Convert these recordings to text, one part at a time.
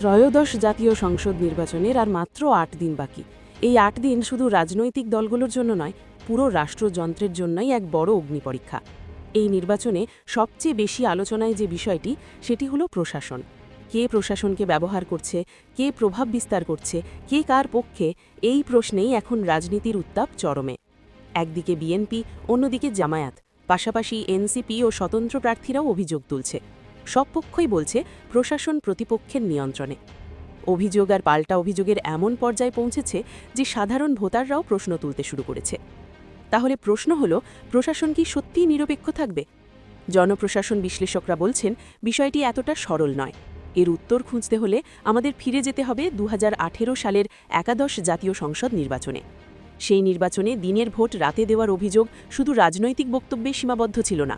ত্রয়োদশ জাতীয় সংসদ নির্বাচনের আর মাত্র ৮ দিন বাকি। এই ৮ দিন শুধু রাজনৈতিক দলগুলোর জন্য নয়, পুরো রাষ্ট্রযন্ত্রের জন্যই এক বড় অগ্নিপরীক্ষা। এই নির্বাচনে সবচেয়ে বেশি আলোচনায় যে বিষয়টি, সেটি হলো প্রশাসন। কে প্রশাসনকে ব্যবহার করছে, কে প্রভাব বিস্তার করছে, কে কার পক্ষে, এই প্রশ্নেই এখন রাজনীতির উত্তাপ চরমে। একদিকে বিএনপি, অন্যদিকে জামায়াত, পাশাপাশি এনসিপি ও স্বতন্ত্র প্রার্থীরাও অভিযোগ তুলছে। সব পক্ষই বলছে প্রশাসন প্রতিপক্ষের নিয়ন্ত্রণে। অভিযোগ আর পাল্টা অভিযোগের এমন পর্যায়ে পৌঁছেছে যে সাধারণ ভোটাররাও প্রশ্ন তুলতে শুরু করেছে। তাহলে প্রশ্ন হলো, প্রশাসন কি সত্যিই নিরপেক্ষ থাকবে? জনপ্রশাসন বিশ্লেষকরা বলছেন বিষয়টি এতটা সরল নয়। এর উত্তর খুঁজতে হলে আমাদের ফিরে যেতে হবে ২০১৮ সালের একাদশ জাতীয় সংসদ নির্বাচনে। সেই নির্বাচনে দিনের ভোট রাতে দেওয়ার অভিযোগ শুধু রাজনৈতিক বক্তব্যে সীমাবদ্ধ ছিল না।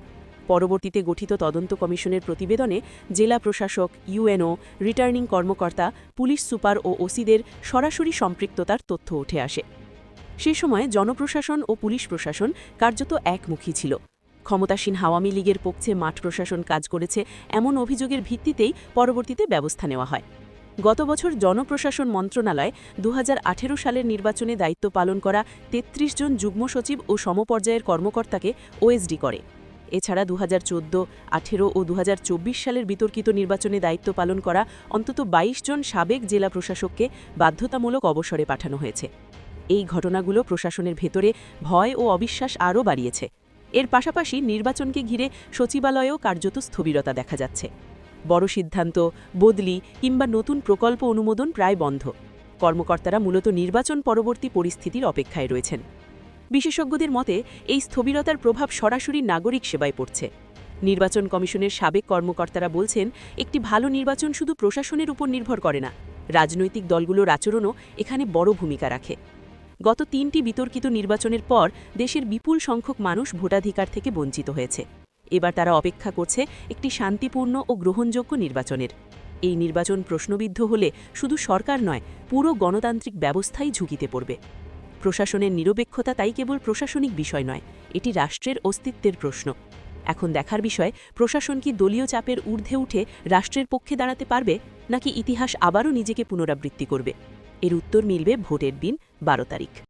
পরবর্তীতে গঠিত তদন্ত কমিশনের প্রতিবেদনে জেলা প্রশাসক, ইউএনও, রিটার্নিং কর্মকর্তা, পুলিশ সুপার ও ওসিদের সরাসরি সম্পৃক্ততার তথ্য উঠে আসে। সে সময় জনপ্রশাসন ও পুলিশ প্রশাসন কার্যত একমুখী ছিল। ক্ষমতাসীন আওয়ামী লীগের পক্ষে মাঠ প্রশাসন কাজ করেছে এমন অভিযোগের ভিত্তিতেই পরবর্তীতে ব্যবস্থা নেওয়া হয়। গত বছর জনপ্রশাসন মন্ত্রণালয় ২০১৮ সালের নির্বাচনে দায়িত্ব পালন করা ৩৩ জন যুগ্ম সচিব ও সমপর্যায়ের কর্মকর্তাকে ওএসডি করে। এছাড়া ২০১৪, ১৮ ও ২০২৪ সালের বিতর্কিত নির্বাচনে দায়িত্ব পালন করা অন্তত ২২ জন সাবেক জেলা প্রশাসককে বাধ্যতামূলক অবসরে পাঠানো হয়েছে। এই ঘটনাগুলো প্রশাসনের ভেতরে ভয় ও অবিশ্বাস আরও বাড়িয়েছে। এর পাশাপাশি নির্বাচনকে ঘিরে সচিবালয়েও কার্যত স্থবিরতা দেখা যাচ্ছে। বড় সিদ্ধান্ত, বদলি কিংবা নতুন প্রকল্প অনুমোদন প্রায় বন্ধ। কর্মকর্তারা মূলত নির্বাচন পরবর্তী পরিস্থিতির অপেক্ষায় রয়েছেন। বিশেষজ্ঞদের মতে এই স্থবিরতার প্রভাব সরাসরি নাগরিক সেবায় পড়ছে। নির্বাচন কমিশনের সাবেক কর্মকর্তারা বলছেন, একটি ভালো নির্বাচন শুধু প্রশাসনের উপর নির্ভর করে না, রাজনৈতিক দলগুলোর আচরণও এখানে বড় ভূমিকা রাখে। গত ৩টি বিতর্কিত নির্বাচনের পর দেশের বিপুল সংখ্যক মানুষ ভোটাধিকার থেকে বঞ্চিত হয়েছে। এবার তারা অপেক্ষা করছে একটি শান্তিপূর্ণ ও গ্রহণযোগ্য নির্বাচনের। এই নির্বাচন প্রশ্নবিদ্ধ হলে শুধু সরকার নয়, পুরো গণতান্ত্রিক ব্যবস্থাই ঝুঁকিতে পড়বে। প্রশাসনের নিরপেক্ষতা তাই কেবল প্রশাসনিক বিষয় নয়, এটি রাষ্ট্রের অস্তিত্বের প্রশ্ন। এখন দেখার বিষয়, প্রশাসন কি দলীয় চাপের ঊর্ধ্বে উঠে রাষ্ট্রের পক্ষে দাঁড়াতে পারবে, নাকি ইতিহাস আবারও নিজেকে পুনরাবৃত্তি করবে? এর উত্তর মিলবে ভোটের দিন ১২ তারিখ।